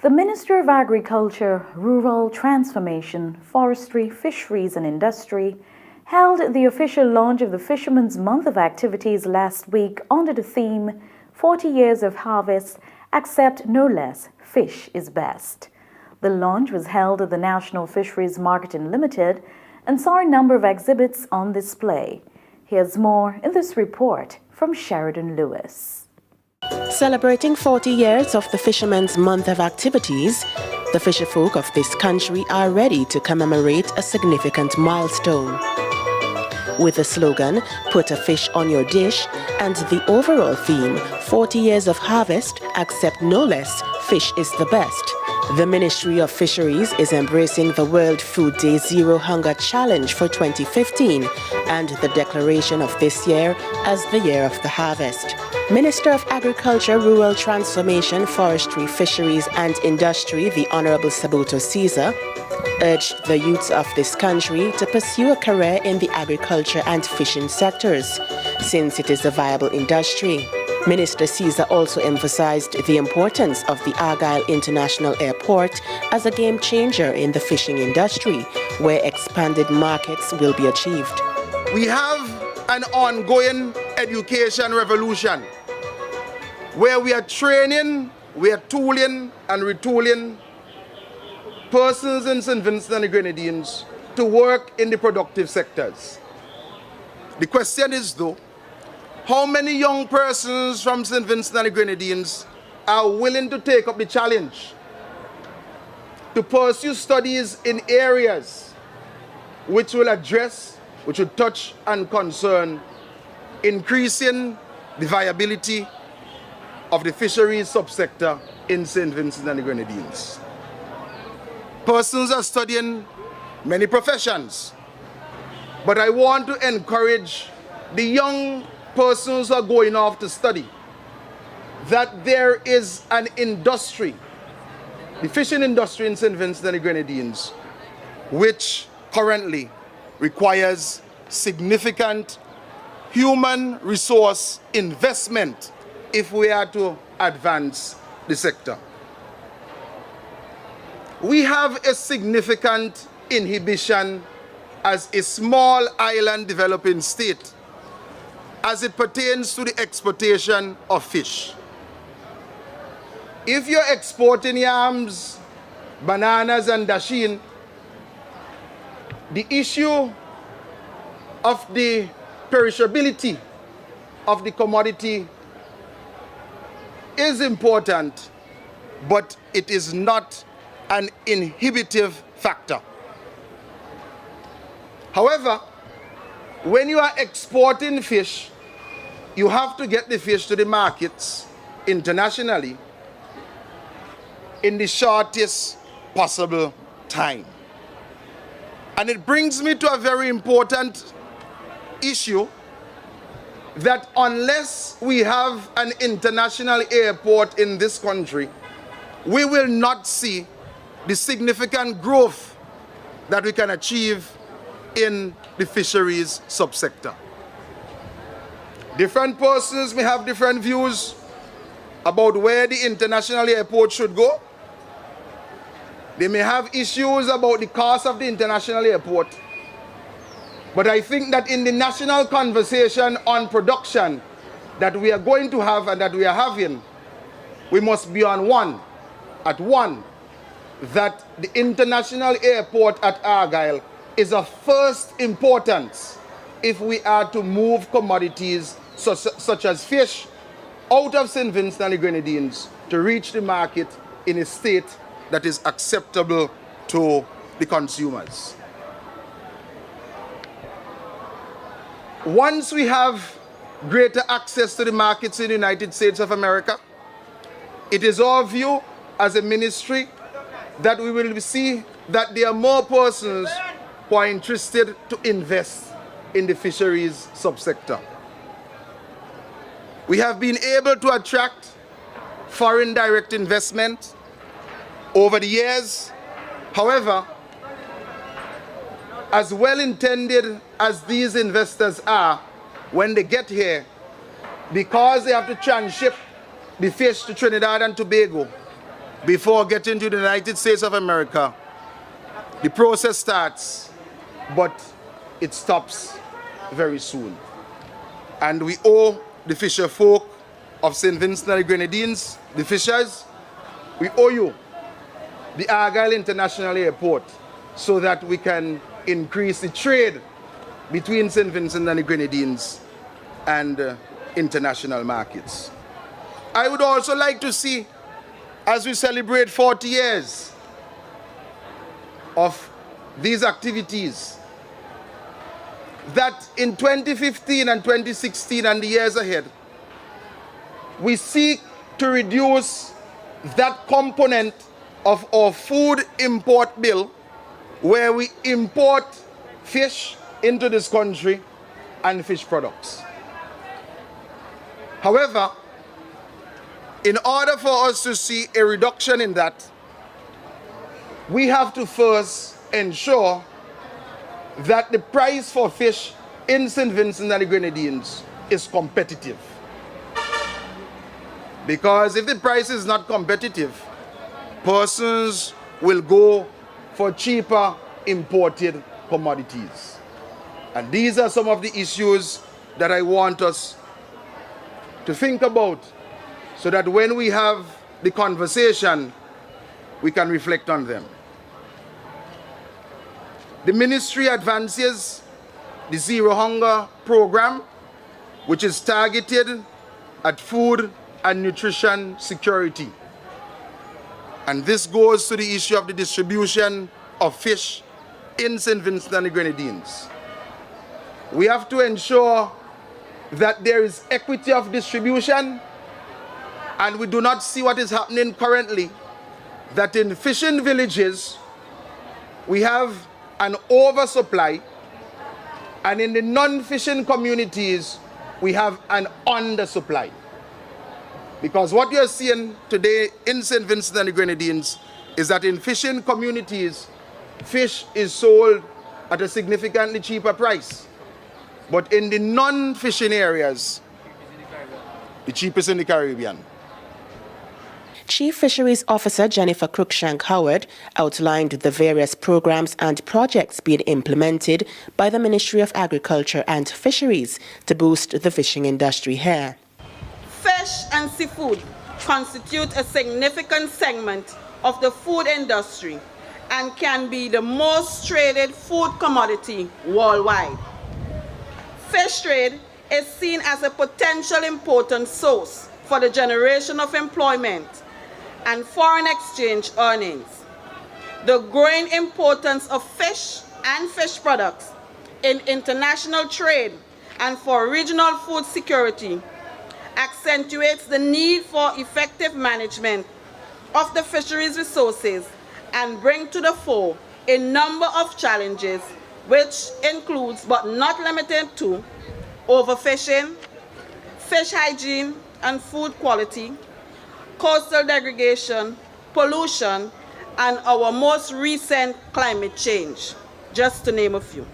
The Minister of Agriculture, Rural Transformation, Forestry, Fisheries and Industry held the official launch of the Fishermen's Month of activities last week under the theme 40 Years of Harvest, Accept No Less, Fish is Best. The launch was held at the National Fisheries Marketing Limited and saw a number of exhibits on display. Here's more in this report from Sheridan Lewis. Celebrating 40 years of the Fishermen's Month of activities, the fisherfolk of this country are ready to commemorate a significant milestone. With the slogan, "Put a fish on your dish," and the overall theme, 40 years of harvest, accept no less, fish is the best, the Ministry of Fisheries is embracing the World Food Day Zero Hunger Challenge for 2015 and the declaration of this year as the Year of the Harvest. Minister of Agriculture, Rural Transformation, Forestry, Fisheries and Industry, the Honorable Saboto Caesar, urged the youths of this country to pursue a career in the agriculture and fishing sectors, since it is a viable industry. Minister Caesar also emphasized the importance of the Argyle International Airport as a game changer in the fishing industry, where expanded markets will be achieved. We have an ongoing education revolution where we are training, we are tooling and retooling persons in St. Vincent and the Grenadines to work in the productive sectors. The question is though, how many young persons from St. Vincent and the Grenadines are willing to take up the challenge to pursue studies in areas which will address, which will touch and concern increasing the viability of the fisheries subsector in St. Vincent and the Grenadines. Persons are studying many professions, but I want to encourage the young persons who are going off to study that there is an industry, the fishing industry in St. Vincent and the Grenadines, which currently requires significant human resource investment if we are to advance the sector. We have a significant inhibition as a small island developing state as it pertains to the exportation of fish. If you're exporting yams, bananas and dashin, the issue of the perishability of the commodity is important, but it is not an inhibitive factor. However, when you are exporting fish, you have to get the fish to the markets internationally in the shortest possible time. And it brings me to a very important issue that unless we have an international airport in this country, we will not see the significant growth that we can achieve in the fisheries subsector. Different persons may have different views about where the international airport should go. They may have issues about the cost of the international airport. But I think that in the national conversation on production that we are going to have and that we are having, we must be on one, that the international airport at Argyle is of first importance if we are to move commodities such as fish out of St. Vincent and the Grenadines to reach the market in a state that is acceptable to the consumers. Once we have greater access to the markets in the United States of America, it is our view as a ministry that we will see that there are more persons who are interested to invest in the fisheries subsector. We have been able to attract foreign direct investment over the years. However, as well-intended as these investors are, when they get here, because they have to transship the fish to Trinidad and Tobago, before getting to the United States of America, the process starts, but it stops very soon. And we owe the fisher folk of St. Vincent and the Grenadines, the fishers, we owe you the Argyle International Airport so that we can increase the trade between St. Vincent and the Grenadines and international markets. I would also like to see, as we celebrate 40 years of these activities, that in 2015 and 2016 and the years ahead, we seek to reduce that component of our food import bill where we import fish into this country and fish products. However, in order for us to see a reduction in that, we have to first ensure that the price for fish in St. Vincent and the Grenadines is competitive. Because if the price is not competitive, persons will go for cheaper imported commodities. And these are some of the issues that I want us to think about so that when we have the conversation, we can reflect on them. The ministry advances the Zero Hunger program, which is targeted at food and nutrition security. And this goes to the issue of the distribution of fish in St. Vincent and the Grenadines. We have to ensure that there is equity of distribution, and we do not see what is happening currently, that in fishing villages, we have an oversupply, and in the non-fishing communities, we have an undersupply. Because what you're seeing today in St. Vincent and the Grenadines is that in fishing communities, fish is sold at a significantly cheaper price. But in the non-fishing areas, the cheapest in the Caribbean. Chief Fisheries Officer Jennifer Cruikshank Howard outlined the various programs and projects being implemented by the Ministry of Agriculture and Fisheries to boost the fishing industry here. Fish and seafood constitute a significant segment of the food industry and can be the most traded food commodity worldwide. Fish trade is seen as a potential important source for the generation of employment and foreign exchange earnings. The growing importance of fish and fish products in international trade and for regional food security accentuates the need for effective management of the fisheries resources and bring to the fore a number of challenges, which includes but not limited to overfishing, fish hygiene and food quality, coastal degradation, pollution, and our most recent climate change, just to name a few.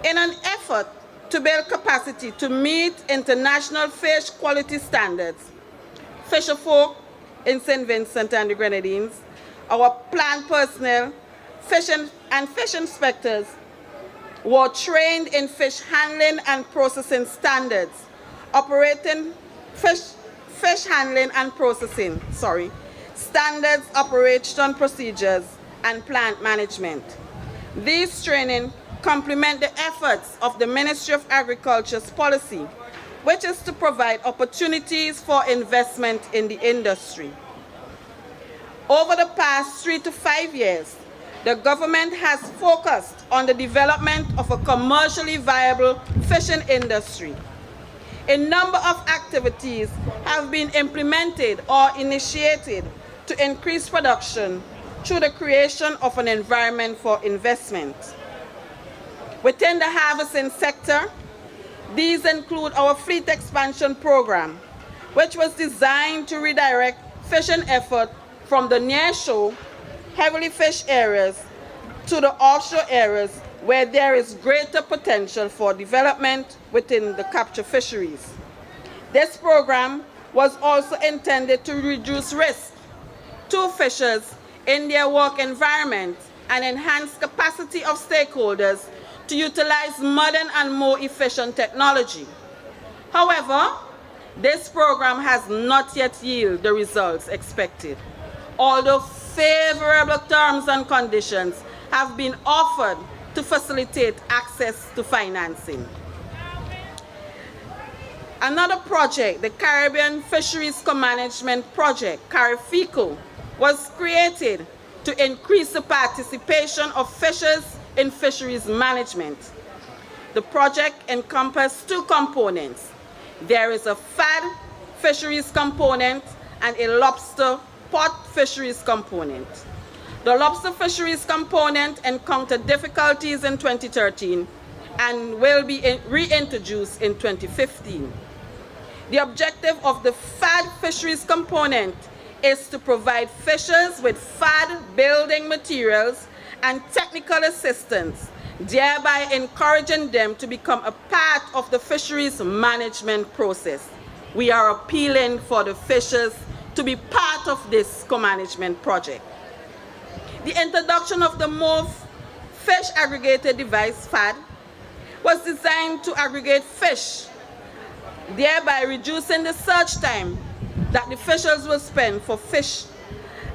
In an effort to build capacity to meet international fish quality standards, fisherfolk in St. Vincent and the Grenadines, our plant personnel, fish inspectors were trained in fish handling and processing standards, operating fish handling and processing, standards, operation procedures, and plant management. These training complement the efforts of the Ministry of Agriculture's policy, which is to provide opportunities for investment in the industry. Over the past 3 to 5 years, the government has focused on the development of a commercially viable fishing industry. A number of activities have been implemented or initiated to increase production through the creation of an environment for investment. Within the harvesting sector, these include our fleet expansion program, which was designed to redirect fishing effort from the nearshore, heavily fished areas to the offshore areas where there is greater potential for development within the capture fisheries. This program was also intended to reduce risk to fishers in their work environment and enhance capacity of stakeholders to utilize modern and more efficient technology. However, this program has not yet yielded the results expected, although favorable terms and conditions have been offered to facilitate access to financing. Another project, the Caribbean Fisheries Co-Management Project, CARIFICO, was created to increase the participation of fishers in fisheries management. The project encompassed two components. There is a FAD fisheries component and a lobster pot fisheries component. The lobster fisheries component encountered difficulties in 2013 and will be reintroduced in 2015. The objective of the FAD fisheries component is to provide fishers with FAD building materials and technical assistance, thereby encouraging them to become a part of the fisheries management process. We are appealing for the fishers to be part of this co-management project. The introduction of the MOVE Fish Aggregator Device, FAD, was designed to aggregate fish, thereby reducing the search time that the fishers will spend for fish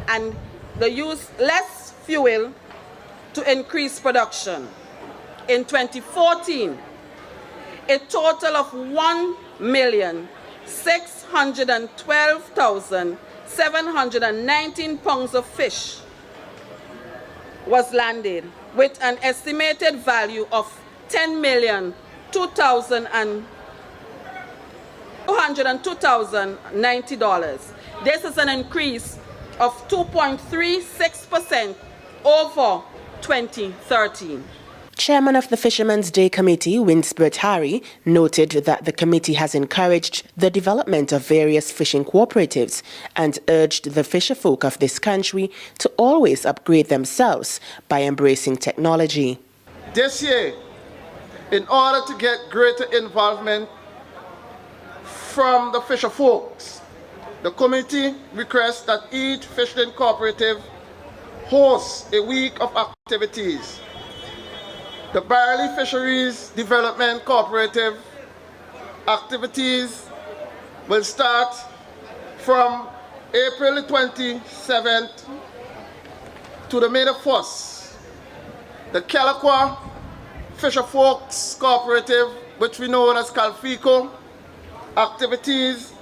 and the use less fuel to increase production. In 2014, a total of 1,612,719 pounds of fish was landed with an estimated value of $10,202,090. This is an increase of 2.36% over 2013. Chairman of the Fishermen's Day Committee, Winsbert Harry, noted that the committee has encouraged the development of various fishing cooperatives and urged the fisherfolk of this country to always upgrade themselves by embracing technology. This year, in order to get greater involvement from the fisherfolks, the committee requests that each fishing cooperative hosts a week of activities. The Barley Fisheries Development Cooperative activities will start from April 27th to the May 1st. The Caliqua Fisherfolks Cooperative, which we know as CALFICO, activities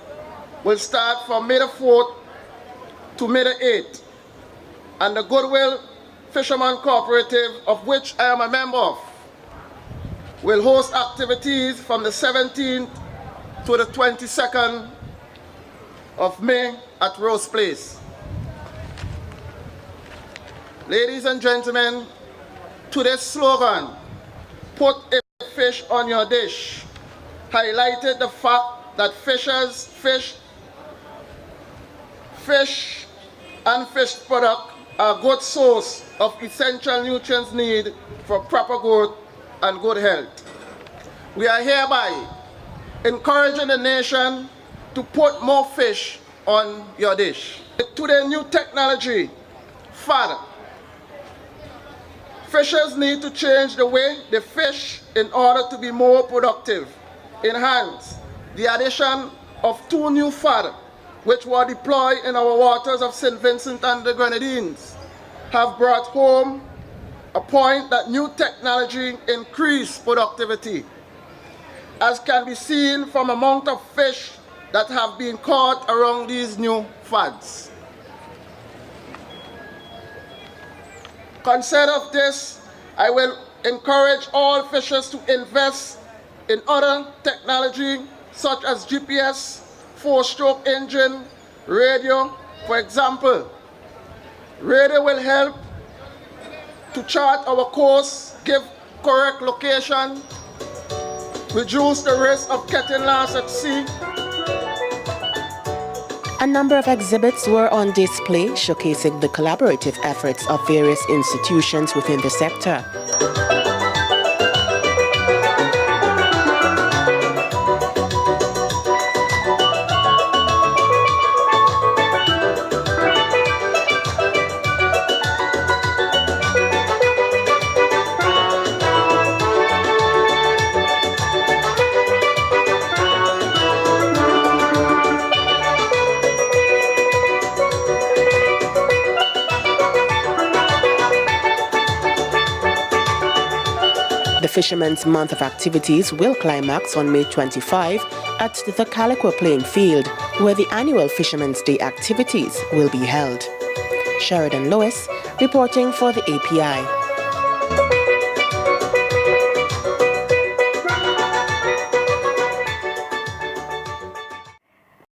will start from May 4th to May 8th. And the Goodwill Fisherman Cooperative, of which I am a member of, will host activities from the 17th to the 22nd of May at Rose Place. Ladies and gentlemen, today's slogan, "Put a fish on your dish," highlighted the fact that fishers fish and fish product are a good source of essential nutrients needed for proper growth and good health. We are hereby encouraging the nation to put more fish on your dish. To the new technology, FAD, fishers need to change the way they fish in order to be more productive. Enhance the addition of 2 new FAD, which were deployed in our waters of St. Vincent and the Grenadines, have brought home a point that new technology increased productivity, as can be seen from the amount of fish that have been caught around these new FADs. Concerned of this, I will encourage all fishers to invest in other technology such as GPS, 4-stroke engine, radio. For example, radio will help to chart our course, give correct location, reduce the risk of getting lost at sea. A number of exhibits were on display showcasing the collaborative efforts of various institutions within the sector. The Fishermen's Month of activities will climax on May 25 at the Calico Playing Field, where the annual Fishermen's Day activities will be held. Sheridan Lewis reporting for the API.